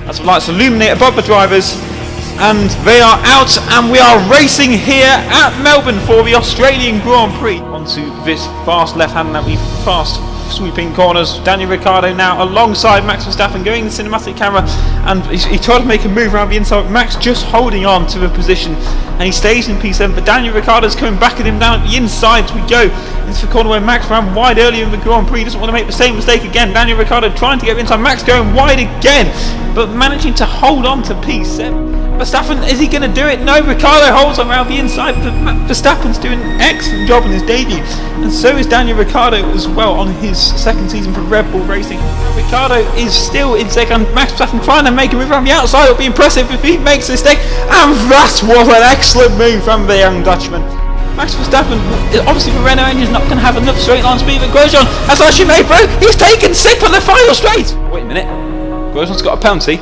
as the lights illuminate above the drivers, and they are out, and we are racing here at Melbourne for the Australian Grand Prix. Onto this fast left-hand, that we fast sweeping corners. Daniel Ricciardo now alongside Max Verstappen, going in the cinematic camera, and he tried to make a move around the inside. Max just holding on to the position, and he stays in P7, but Daniel Ricciardo's coming back at him down at the inside. We go into the corner where Max ran wide earlier in the Grand Prix. He doesn't want to make the same mistake again. Daniel Ricciardo trying to get inside, Max going wide again, but managing to hold on to P7. Verstappen, is he going to do it? No, Ricciardo holds on around the inside, but Verstappen's doing an excellent job in his debut, and so is Daniel Ricciardo as well on his second season for Red Bull Racing. Ricciardo is still in second. Max Verstappen trying to make a move around the outside. It'll be impressive if he makes a mistake, and that was an excellent move from the young Dutchman. Max Verstappen, obviously the Renault engine is not going to have enough straight line speed, but Grosjean has actually made through. He's taken 6th on the final straight. Wait a minute, Grosjean's got a penalty.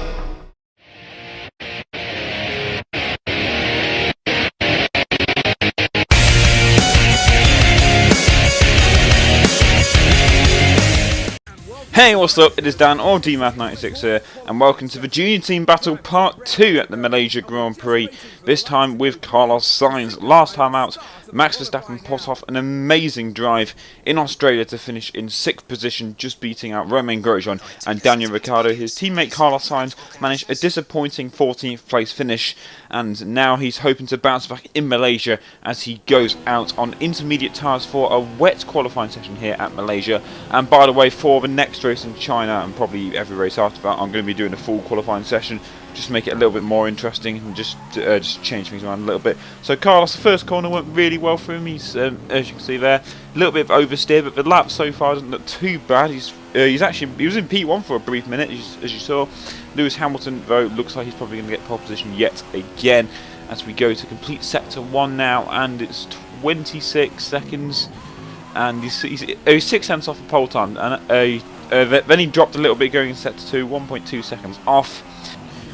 Hey, what's up? It is Dan, or DMath96 here, and welcome to the Junior Team Battle Part 2 at the Malaysia Grand Prix, this time with Carlos Sainz. Last time out, Max Verstappen put off an amazing drive in Australia to finish in 6th position, just beating out Romain Grosjean and Daniel Ricciardo. His teammate Carlos Sainz managed a disappointing 14th place finish, and now he's hoping to bounce back in Malaysia as he goes out on intermediate tyres for a wet qualifying session here at Malaysia. And by the way, for the next race in China, and probably every race after that, I'm going to be doing a full qualifying session, just to make it a little bit more interesting and just change things around a little bit. So Carlos, the first corner went really well for him. He's, as you can see there, a little bit of oversteer, but the lap so far doesn't look too bad. He was in P1 for a brief minute, as you saw. Lewis Hamilton, though, looks like he's probably going to get pole position yet again as we go to complete sector 1 now, and it's 26 seconds, and he's 6 tenths off the pole time, and then he dropped a little bit going in sector 2, 1.2 seconds off.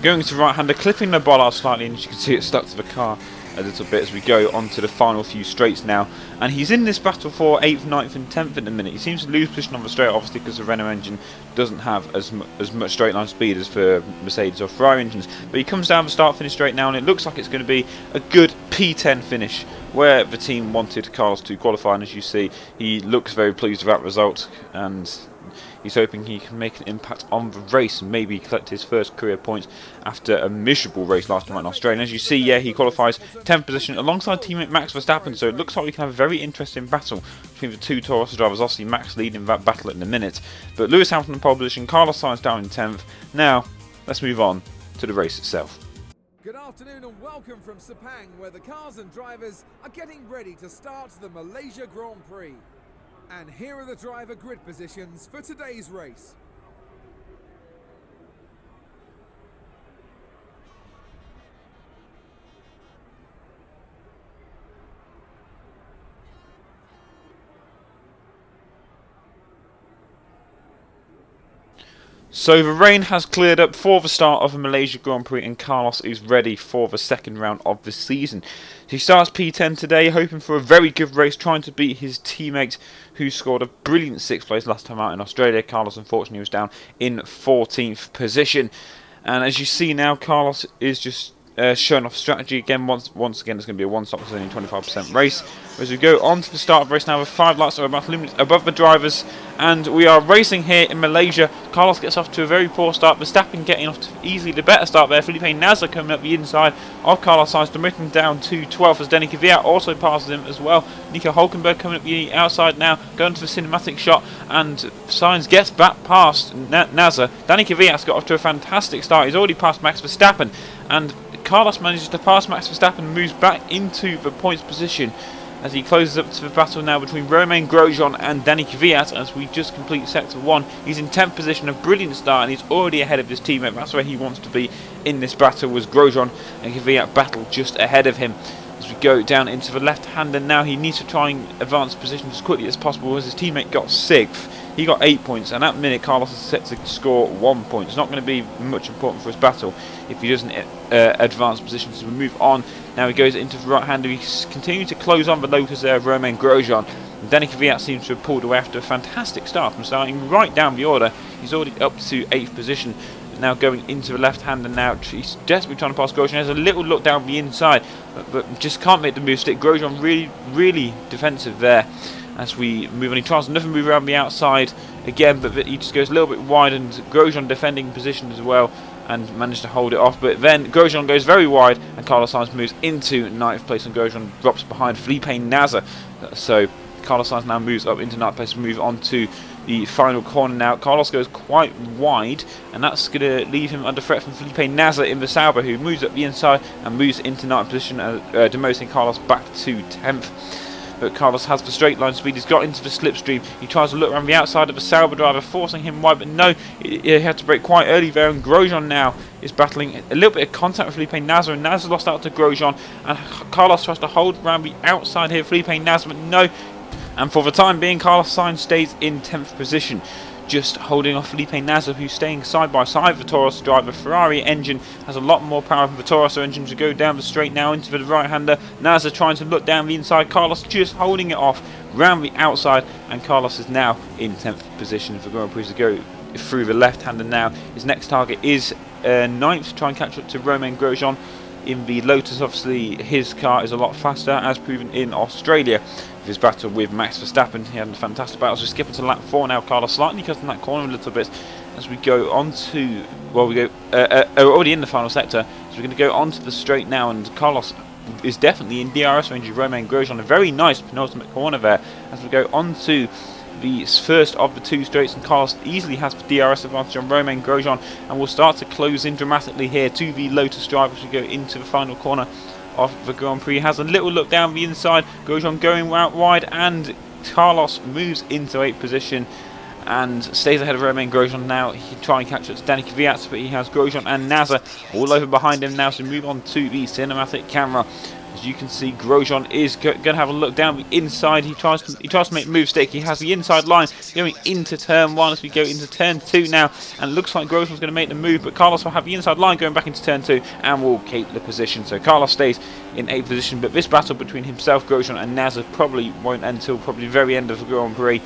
Going to right-hander, clipping the bollard slightly, and as you can see it stuck to the car a little bit as we go on to the final few straights now. And he's in this battle for 8th, 9th and 10th in the minute. He seems to lose position on the straight, obviously, because the Renault engine doesn't have as much straight line speed as for Mercedes or Ferrari engines. But he comes down the start-finish straight now, and it looks like it's going to be a good P10 finish, where the team wanted Carlos to qualify. And as you see, he looks very pleased with that result, and he's hoping he can make an impact on the race and maybe collect his first career points after a miserable race last time in Australia. And as you see, yeah, he qualifies 10th position alongside teammate Max Verstappen, so it looks like we can have a very interesting battle between the two Toyota drivers. Obviously, Max leading that battle in a minute, but Lewis Hamilton in pole position, Carlos Sainz down in 10th. Now, let's move on to the race itself. Good afternoon and welcome from Sepang, where the cars and drivers are getting ready to start the Malaysia Grand Prix. And here are the driver grid positions for today's race. So the rain has cleared up for the start of the Malaysia Grand Prix, and Carlos is ready for the second round of the season. He starts P10 today, hoping for a very good race, trying to beat his teammate who scored a brilliant 6th place last time out in Australia. Carlos unfortunately was down in 14th position. And as you see now, Carlos is just showing off strategy again. Once again, it's going to be a one-stop, it's only 25% race. As we go on to the start of the race now, with 5 lights are about to illuminate above the drivers, and we are racing here in Malaysia. Carlos gets off to a very poor start. Verstappen getting off to easily the better start there. Felipe Nasr coming up the inside of Carlos Sainz, demoting him down to 12th as Dani Kvyat also passes him as well. Nico Hülkenberg coming up the outside now, going to the cinematic shot, and Sainz gets back past Nasr. Dani Kvyat's got off to a fantastic start. He's already passed Max Verstappen, and Carlos manages to pass Max Verstappen and moves back into the points position as he closes up to the battle now between Romain Grosjean and Dani Kvyat as we just complete sector 1. He's in 10th position, a brilliant start, and he's already ahead of his teammate. That's where he wants to be in this battle, was Grosjean, and Kvyat battle just ahead of him. As we go down into the left-hander now, he needs to try and advance position as quickly as possible as his teammate got 6th. He got 8 points, and at the minute Carlos is set to score 1 point. It's not going to be much important for his battle if he doesn't advance position. So we move on. Now he goes into the right-hander. He's continuing to close on the Lotus there of Romain Grosjean. And Dani Kvyat seems to have pulled away after a fantastic start from starting right down the order. He's already up to 8th position. now going into the left-hander now. He's desperately trying to pass Grosjean. There's a little look down the inside, but just can't make the move stick. Grosjean really defensive there as we move on. He tries another move around the outside again, but he just goes a little bit wide, and Grosjean defending position as well and managed to hold it off. But then Grosjean goes very wide, and Carlos Sainz moves into 9th place, and Grosjean drops behind Felipe Nasr. So Carlos Sainz now moves up into 9th place and move on to the final corner now. Carlos goes quite wide, and that's going to leave him under threat from Felipe Nasr in the Sauber, who moves up the inside and moves into 9th position, demoting Carlos back to 10th. But Carlos has the straight line speed. He's got into the slipstream. He tries to look around the outside of the Sauber driver, forcing him wide, but no, he had to brake quite early there, and Grosjean now is battling a little bit of contact with Felipe Nasr, and Nasr lost out to Grosjean, and Carlos tries to hold around the outside here, Felipe Nasr, but no. And for the time being, Carlos Sainz stays in 10th position, just holding off Felipe Nasr, who's staying side by side with the Taurus driver. Ferrari engine has a lot more power than the Taurus engine to go down the straight now into the right-hander. Nasr trying to look down the inside, Carlos just holding it off round the outside, and Carlos is now in 10th position for Grand Prix to go through the left-hander now. His next target is 9th, to try and catch up to Romain Grosjean in the Lotus. Obviously his car is a lot faster, as proven in Australia. His battle with Max Verstappen, he had a fantastic battle. So skipping to lap 4 now. Carlos slightly cutting that corner a little bit as we go on to, well, we go already in the final sector, so we're going to go onto the straight now, and Carlos is definitely in DRS range of Romain Grosjean. A very nice penultimate corner there as we go on to the first of the 2 straights, and Carlos easily has the DRS advantage on Romain Grosjean, and we'll start to close in dramatically here to the Lotus drive as we go into the final corner of the Grand Prix. Has a little look down the inside, Grosjean going out wide, and Carlos moves into 8th position and stays ahead of Romain Grosjean now. He can try and catch up to Danica Kvyat, but he has Grosjean and Nasr all over behind him now, so move on to the cinematic camera. As you can see, Grosjean is going to have a look down the inside. He tries to make move stick. He has the inside line going into turn 1 as we go into turn 2 now, and it looks like Grosjean's going to make the move, but Carlos will have the inside line going back into turn 2 and will keep the position. So Carlos stays in 8th position, but this battle between himself, Grosjean and Nasr probably won't end until probably the very end of the Grand Prix,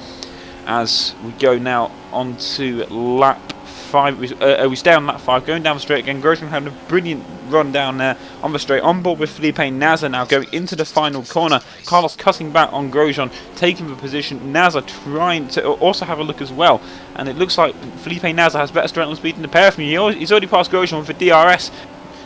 as we go now on to lap 5. We stay on lap 5, going down the straight again. Grosjean having a brilliant run down there on the straight, on board with Felipe Nasr now going into the final corner. Carlos cutting back on Grosjean, taking the position. Nasr trying to also have a look as well, and it looks like Felipe Nasr has better straight line speed than the pair of them. He's already passed Grosjean for DRS,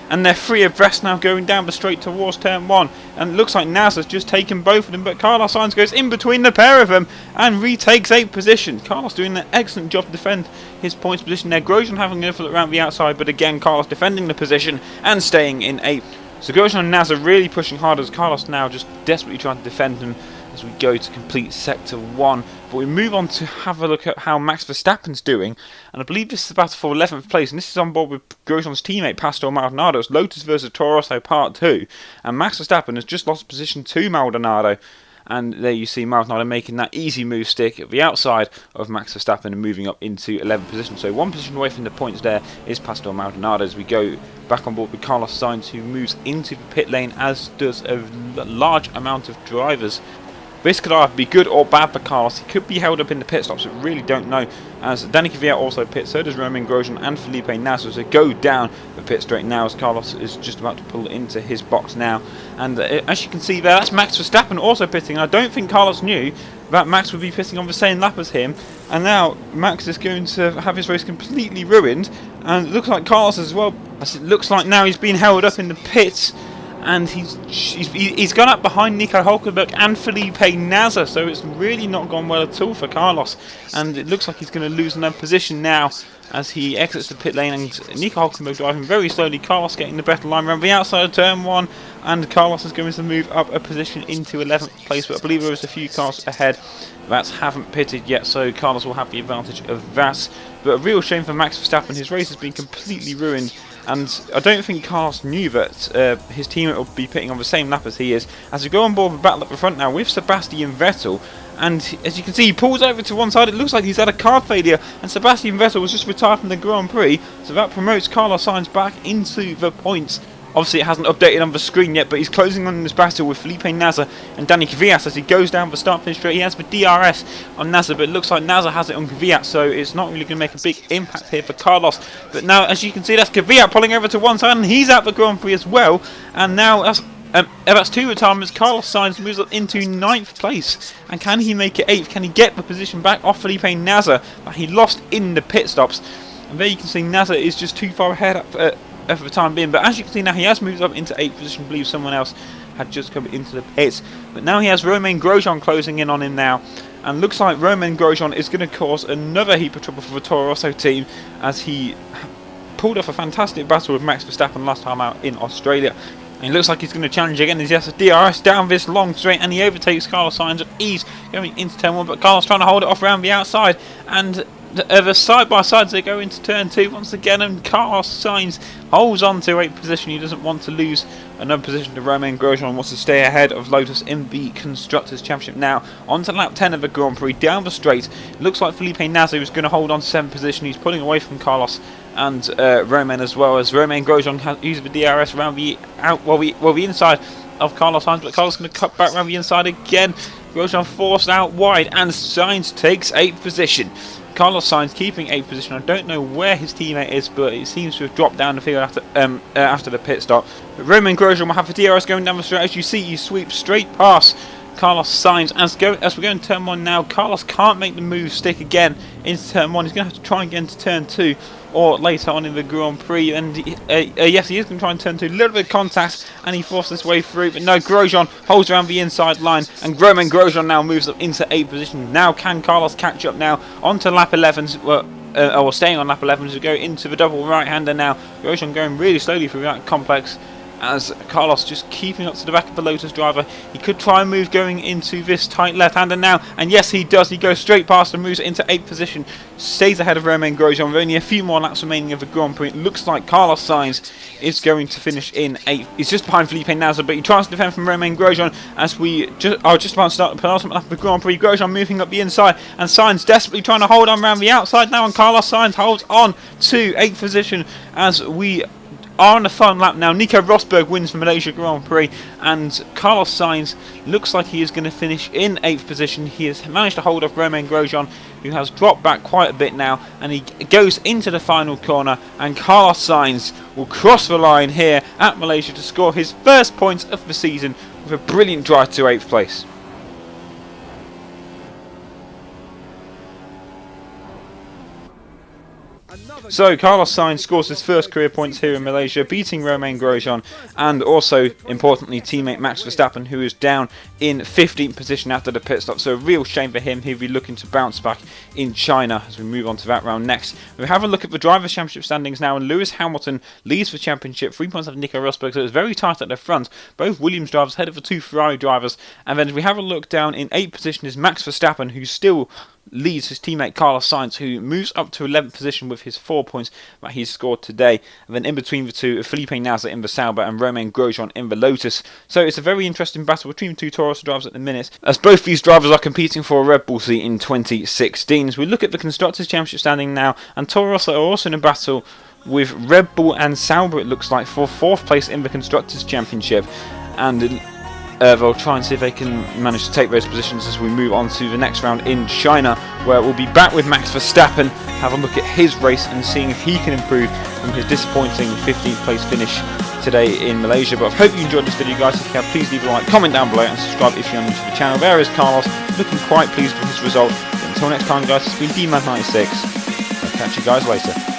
and they're free abreast now going down the straight towards turn 1, and it looks like Nasr's just taken both of them, but Carlos Sainz goes in between the pair of them and retakes 8th position. Carlos doing an excellent job to defend his points position there. Grosjean having a look around the outside, but again Carlos defending the position and staying in 8th. So Grosjean and Nasr really pushing hard, as Carlos now just desperately trying to defend them as we go to complete sector 1. But we move on to have a look at how Max Verstappen's doing, and I believe this is the battle for 11th place, and this is on board with Grosjean's teammate Pastor Maldonado. It's Lotus versus Toro Rosso Part 2, and Max Verstappen has just lost position to Maldonado, and there you see Maldonado making that easy move stick at the outside of Max Verstappen and moving up into 11th position. So 1 position away from the points there is Pastor Maldonado, as we go back on board with Carlos Sainz, who moves into the pit lane, as does a large amount of drivers. This could either be good or bad for Carlos. He could be held up in the pit stops, but really don't know, as Danica Kvyat also pits, so does Romain Grosjean and Felipe Nasr. So go down the pit straight now as Carlos is just about to pull into his box now. And as you can see there, that's Max Verstappen also pitting. I don't think Carlos knew that Max would be pitting on the same lap as him, and now Max is going to have his race completely ruined, and it looks like Carlos as well, as it looks like now he's been held up in the pits, and he's gone up behind Nico Hulkenberg and Felipe Nasr, so it's really not gone well at all for Carlos, and it looks like he's going to lose another position now as he exits the pit lane, and Nico Hulkenberg driving very slowly, Carlos getting the better line around the outside of turn 1, and Carlos is going to move up a position into 11th place, but I believe there was a few cars ahead that haven't pitted yet, so Carlos will have the advantage of that. But a real shame for Max Verstappen, his race has been completely ruined, and I don't think Carlos knew that his teammate will be pitting on the same lap as he is, as we go on board with battle at the front now with Sebastian Vettel. And as you can see, he pulls over to one side. It looks like he's had a car failure, and Sebastian Vettel was just retired from the Grand Prix, so that promotes Carlos Sainz back into the points. Obviously it hasn't updated on the screen yet, but he's closing on this battle with Felipe Nasr and Danny Kvyat as he goes down the start finish straight. He has the DRS on Nasr, but it looks like Nasr has it on Kvyat, so it's not really going to make a big impact here for Carlos. But now, as you can see, that's Kvyat pulling over to one side, and he's out the Grand Prix as well. And now that's 2 retirements. Carlos Sainz moves up into 9th place. And can he make it 8th? Can he get the position back off Felipe Nasr that he lost in the pit stops? And there you can see Nasr is just too far ahead for the time being. But as you can see now, he has moved up into 8th position. I believe someone else had just come into the pits. But now he has Romain Grosjean closing in on him now. And looks like Romain Grosjean is going to cause another heap of trouble for the Toro Rosso team, as he pulled off a fantastic battle with Max Verstappen last time out in Australia. And it looks like he's going to challenge again as he has a DRS down this long straight, and he overtakes Carlos Sainz at ease going into turn 1, but Carlos trying to hold it off around the outside, and the side by sides they go into turn 2 once again, and Carlos Sainz holds on to 8th position. He doesn't want to lose another position to Romain Grosjean, wants to stay ahead of Lotus in the Constructors' Championship. Now on to lap 10 of the Grand Prix, down the straight. It looks like Felipe Nasr is going to hold on to 7th position. He's pulling away from Carlos and Romain, as well as Romain Grosjean has used the DRS around the the inside of Carlos Sainz, but Carlos is going to cut back around the inside again. Grosjean forced out wide, and Sainz takes 8th position. Carlos Sainz keeping 8th position. I don't know where his teammate is, but it seems to have dropped down the field after the pit stop. But Romain Grosjean will have the DRS going down the straight. As you see, he sweeps straight past Carlos Sainz. As we go into turn 1 now, Carlos can't make the move stick again into turn 1. He's going to have to try and get into turn 2 or later on in the Grand Prix. And yes, he is going to try and turn 2. A little bit of contact, and he forced his way through. But no, Grosjean holds around the inside line, and Romain Grosjean now moves up into 8th position. Now can Carlos catch up now onto lap 11? Or staying on lap 11 to go into the double right-hander now. Grosjean going really slowly through that complex, as Carlos just keeping up to the back of the Lotus driver. He could try and move going into this tight left-hander now, and yes he does. He goes straight past and moves into 8th position, stays ahead of Romain Grosjean with only a few more laps remaining of the Grand Prix. It looks like Carlos Sainz is going to finish in 8th. He's just behind Felipe Nasr, but he tries to defend from Romain Grosjean as we are just about to start the penultimate lap of the Grand Prix. Grosjean moving up the inside, and Sainz desperately trying to hold on around the outside now, and Carlos Sainz holds on to 8th position as we are on the final lap now. Nico Rosberg wins the Malaysia Grand Prix, and Carlos Sainz looks like he is going to finish in 8th position. He has managed to hold off Romain Grosjean, who has dropped back quite a bit now, and he goes into the final corner, and Carlos Sainz will cross the line here at Malaysia to score his first points of the season with a brilliant drive to 8th place. So Carlos Sainz scores his first career points here in Malaysia, beating Romain Grosjean, and also importantly teammate Max Verstappen, who is down in 15th position after the pit stop. So a real shame for him. He'll be looking to bounce back in China as we move on to that round next. We have a look at the Drivers' Championship standings now, and Lewis Hamilton leads the championship, 3 points off Nico Rosberg, so it's very tight at the front. Both Williams drivers ahead of the 2 Ferrari drivers, and then we have a look down in 8th position is Max Verstappen, who still leads his teammate Carlos Sainz, who moves up to 11th position with his 4 points that he's scored today. And then in between the two, Felipe Nasr in the Sauber and Romain Grosjean in the Lotus. So it's a very interesting battle between the 2 Toro Rosso drivers at the minute, as both these drivers are competing for a Red Bull seat in 2016. As we look at the Constructors' Championship standing now, and Toro Rosso are also in a battle with Red Bull and Sauber, it looks like, for 4th place in the Constructors' Championship. And they'll try and see if they can manage to take those positions as we move on to the next round in China, where we'll be back with Max Verstappen, have a look at his race and seeing if he can improve from his disappointing 15th place finish today in Malaysia. But I hope you enjoyed this video, guys. If you have, please leave a like, comment down below, and subscribe if you're new to the channel. There is Carlos, looking quite pleased with his result. But until next time, guys, it's been DMAD96. I'll catch you guys later.